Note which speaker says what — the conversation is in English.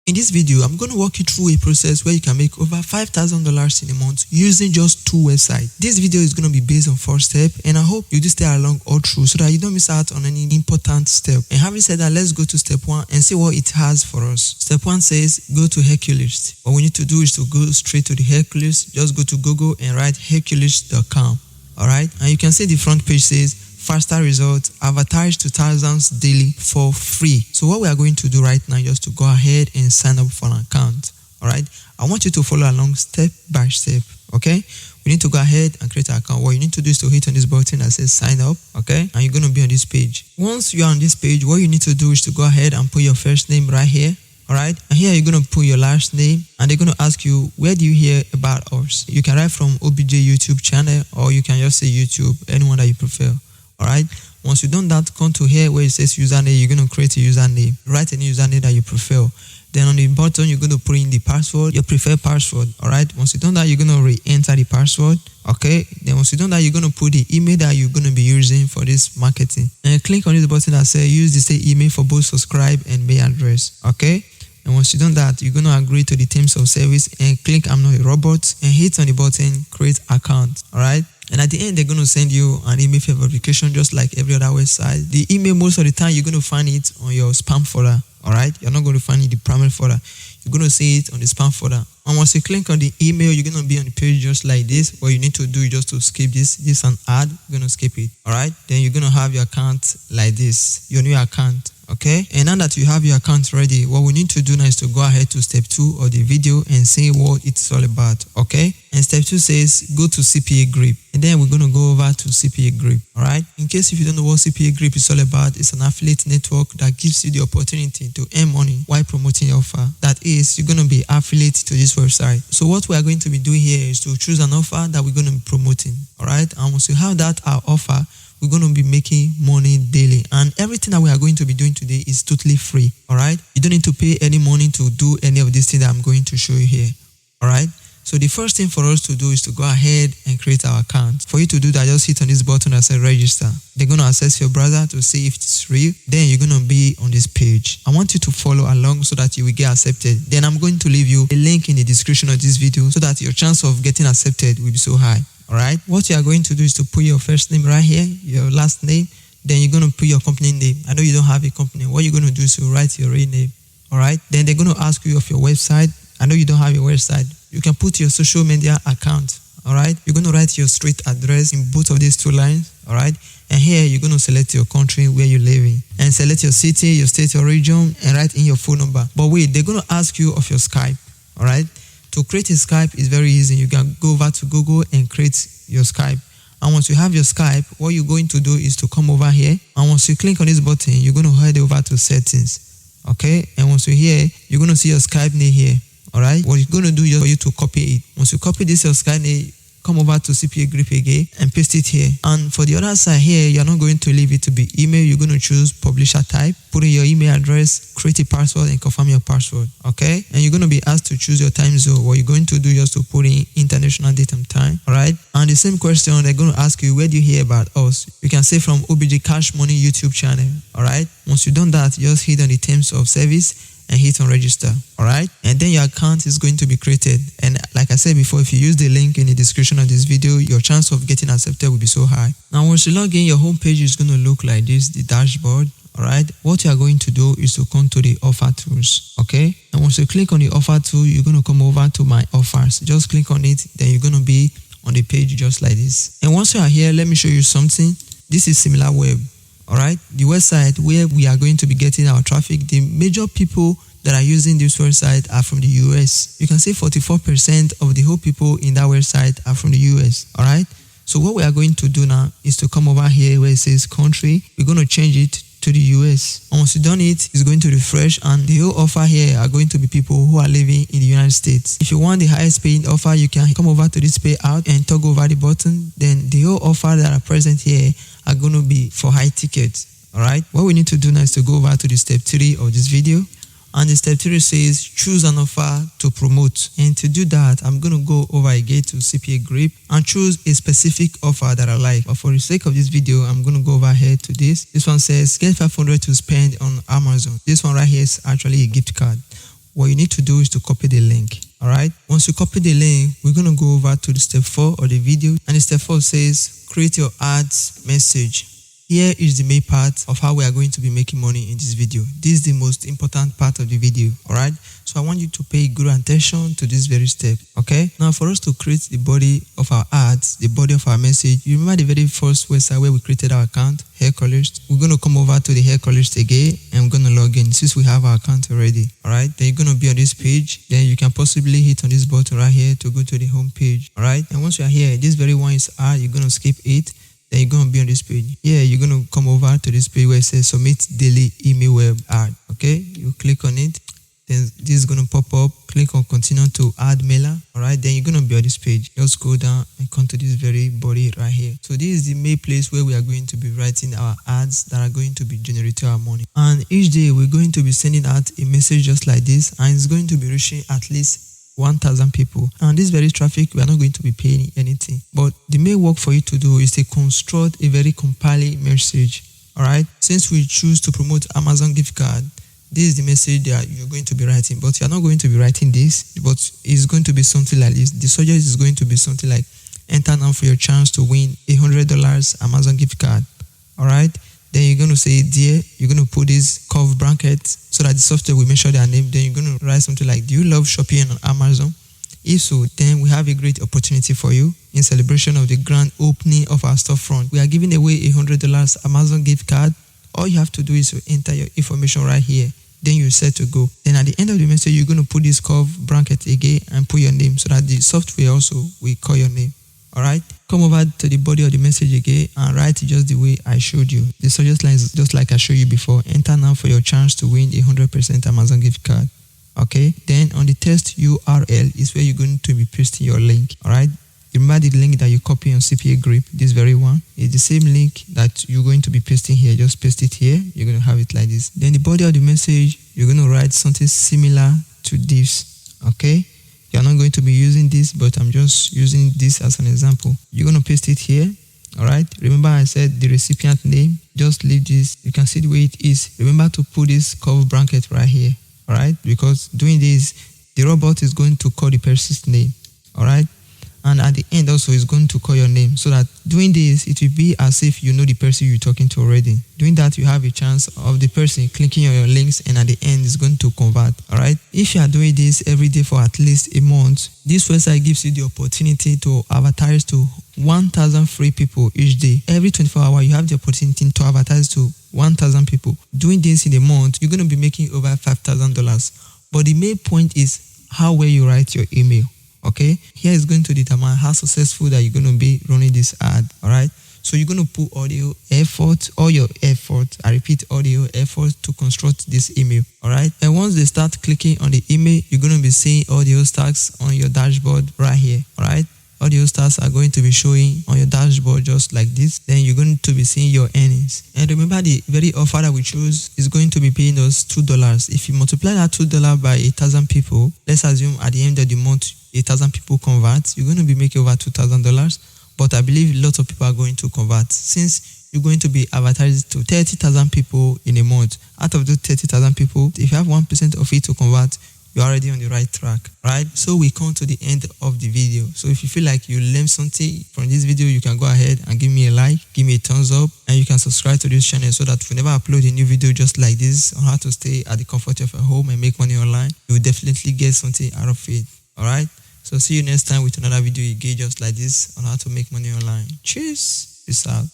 Speaker 1: In this video, I'm going to walk you through a process where you can make over $5,000 in a month using just 2 websites. This video is going to be based on 4 steps, and I hope you do stay along all through so that you don't miss out on any important step. And having said that, let's go to step 1 and see what it has for us. Step 1 says go to Hercules. What we need to do is to go straight to the Hercules. Just go to Google and write hercules.com. Alright, and you can see the front page says faster results, advertise to thousands daily for free. So what we are going to do right now is just to go ahead and sign up for an account. Alright, I want you to follow along step by step. Okay, we need to go ahead and create an account. What you need to do is to hit on this button that says sign up. Okay, and you're going to be on this page. Once you're on this page, what you need to do is to go ahead and put your first name right here. Alright, and here you're going to put your last name, and they're going to ask you, where do you hear about us? You can write from OBJ YouTube channel, or you can just say YouTube, anyone that you prefer. Alright, once you've done that, come to here where it says username. You're going to create a username. Write any username that you prefer. Then on the bottom, you're going to put in the password, your preferred password. Alright, once you've done that, you're going to re-enter the password. Okay, then once you've done that, you're going to put the email that you're going to be using for this marketing. And click on this button that says use the same email for both subscribe and mail address. Okay, and once you've done that, you're going to agree to the terms of service and click I'm not a robot and hit on the button create account. Alright, and at the end, they're going to send you an email verification just like every other website. The email, most of the time, you're going to find it on your spam folder. Alright, you're not going to find it in the primary folder. You're going to see it on the spam folder. And once you click on the email, you're going to be on the page just like this. What you need to do is just to skip this. This is an ad. You're going to skip it. Alright, then you're going to have your account like this, your new account. Okay, and now that you have your account ready, what we need to do now is to go ahead to step 2 of the video and see what it's all about. Okay, and step 2 says go to CPA Grip, and then we're going to go over to CPA Grip. Alright, in case if you don't know what CPA Grip is all about, it's an affiliate network that gives you the opportunity to earn money while promoting your offer. That is, you're going to be affiliate to this website. So what we are going to be doing here is to choose an offer that we're going to be promoting. Alright, and once you have that our offer, we're going to be making money daily, and everything that we are going to be doing today is totally free. All right, you don't need to pay any money to do any of these things that I'm going to show you here. All right, so the first thing for us to do is to go ahead and create our account. For you to do that, just hit on this button that says register. They're going to access your browser to see if it's real. Then you're going to be on this page. I want you to follow along so that you will get accepted. Then I'm going to leave you a link in the description of this video so that your chance of getting accepted will be so high. Alright, what you are going to do is to put your first name right here, your last name, then you're going to put your company name. I know you don't have a company. What you're going to do is to write your real name. Alright, then they're going to ask you of your website. I know you don't have a website. You can put your social media account. Alright, you're going to write your street address in both of these 2 lines. Alright, and here you're going to select your country where you live in, and select your city, your state, your region, and write in your phone number. But wait, they're going to ask you of your Skype. Alright, to create a Skype is very easy. You can go over to Google and create your Skype. And once you have your Skype, what you're going to do is to come over here. And once you click on this button, you're going to head over to settings. Okay? And once you're here, you're going to see your Skype name here. Alright? What you're going to do is for you to copy it. Once you copy this, your Skype name, come over to CPA Grip again and paste it here. And for the other side here, you're not going to leave it to be email. You're going to choose publisher type, put in your email address, create a password, and confirm your password. Okay, and you're going to be asked to choose your time zone. What you're going to do is to put in international date and time. All right, and the same question, they're going to ask you, where do you hear about us? You can say from OBJ Cash Money YouTube channel. All right, once you've done that, just hit on the terms of service and hit on register. Alright, and then your account is going to be created. And like I said before, if you use the link in the description of this video, your chance of getting accepted will be so high. Now once you log in, your home page is going to look like this, the dashboard. Alright, what you are going to do is to come to the offer tools. Okay, and once you click on the offer tool, you're going to come over to my offers. Just click on it, then you're going to be on the page just like this. And once you are here, let me show you something. This is SimilarWeb. Alright, the website where we are going to be getting our traffic. The major people that are using this website are from the US. You can see 44% of the whole people in that website are from the US. Alright, so what we are going to do now is to come over here where it says country. We're going to change it to the US. And once you've done it, it's going to refresh, and the whole offer here are going to be people who are living in the United States. If you want the highest paying offer, you can come over to this payout and toggle over the button. Then the whole offer that are present here are going to be for high tickets. Alright, what we need to do now is to go over to the step 3 of this video. And the step 3 says choose an offer to promote. And to do that, I'm going to go over again to CPA Grip and choose a specific offer that I like. But for the sake of this video, I'm going to go over here to this. This one says get 500 to spend on Amazon. This one right here is actually a gift card. what you need to do is to copy the link. Alright, once you copy the link, we're going to go over to the step 4 of the video, and the step 4 says create your ads message. Here is the main part of how we are going to be making money in this video. This is the most important part of the video. Alright, so I want you to pay good attention to this very step. Okay, now for us to create the body of our ads, the body of our message, you remember the very first website where we created our account, hair colorist? We're going to come over to the hair colorist again, and we're going to log in since we have our account already. Alright, then you're going to be on this page. Then you can possibly hit on this button right here to go to the home page. Alright, and once you are here, this very one is ad, you're going to skip it. Then you're going to be on this page. Here, you're going to come over to this page where it says submit daily email web ad. Okay, you click on it. Then this is going to pop up. Click on continue to add mailer. Alright, then you're going to be on this page. Just go down and come to this very body right here. So this is the main place where we are going to be writing our ads that are going to be generating our money. And each day we're going to be sending out a message just like this, and it's going to be reaching at least 1,000 people. And this very traffic, we are not going to be paying anything. But the main work for you to do is to construct a very compelling message. Alright, since we choose to promote Amazon gift card, this is the message that you're going to be writing. But you're not going to be writing this, but it's going to be something like this. The subject is going to be something like enter now for your chance to win $100 Amazon gift card. Alright, then you're going to say dear, you're going to put this curve bracket so that the software will measure their name. Then you're going to write something like, do you love shopping on Amazon? If so, then we have a great opportunity for you in celebration of the grand opening of our storefront. We are giving away $100 Amazon gift card. All you have to do is to enter your information right here. Then you're set to go. Then at the end of the message, you're going to put this curve bracket again and put your name so that the software also will call your name. Alright, come over to the body of the message again and write it just the way I showed you. The subject line is just like I showed you before. Enter now for your chance to win 100% Amazon gift card. Okay, then on the text URL is where you're going to be pasting your link. Alright, remember the link that you copy on CPA Grip, this very one, is the same link that you're going to be pasting here. Just paste it here. You're going to have it like this. Then the body of the message, you're going to write something similar to this. Okay, you're not going to be using this, but I'm just using this as an example. You're going to paste it here. Alright, remember I said the recipient name. Just leave this. You can see the way it is. Remember to put this curve bracket right here. Alright, because doing this, the robot is going to call the person's name. Alright, and at the end also is going to call your name, so that doing this, it will be as if you know the person you're talking to already. Doing that, you have a chance of the person clicking on your links, and at the end is going to convert. Alright, if you are doing this every day for at least a month, this website gives you the opportunity to advertise to 1,000 free people each day. Every 24 hours, you have the opportunity to advertise to 1,000 people. Doing this in a month, you're going to be making over $5,000. But the main point is how well you write your email. Okay, here is going to determine how successful that you're going to be running this ad. Alright, so you're going to put audio effort, all your effort, I repeat, audio effort to construct this email. Alright, and once they start clicking on the email, you're going to be seeing audio stacks on your dashboard right here. Alright, audio stars are going to be showing on your dashboard just like this. Then you're going to be seeing your earnings. And remember, the very offer that we chose is going to be paying us $2. If you multiply that $2 by 1,000 people, let's assume at the end of the month 1,000 people convert, you're going to be making over $2,000. But I believe lots of people are going to convert, since you're going to be advertising to 30,000 people in a month. Out of those 30,000 people, if you have 1% of it to convert, you're already on the right track. Right, so we come to the end of the video. So if you feel like you learned something from this video, you can go ahead and give me a like, give me a thumbs up, and you can subscribe to this channel so that whenever I upload a new video just like this on how to stay at the comfort of your home and make money online, you will definitely get something out of it. Alright, so see you next time with another video again just like this on how to make money online. Cheers, peace out.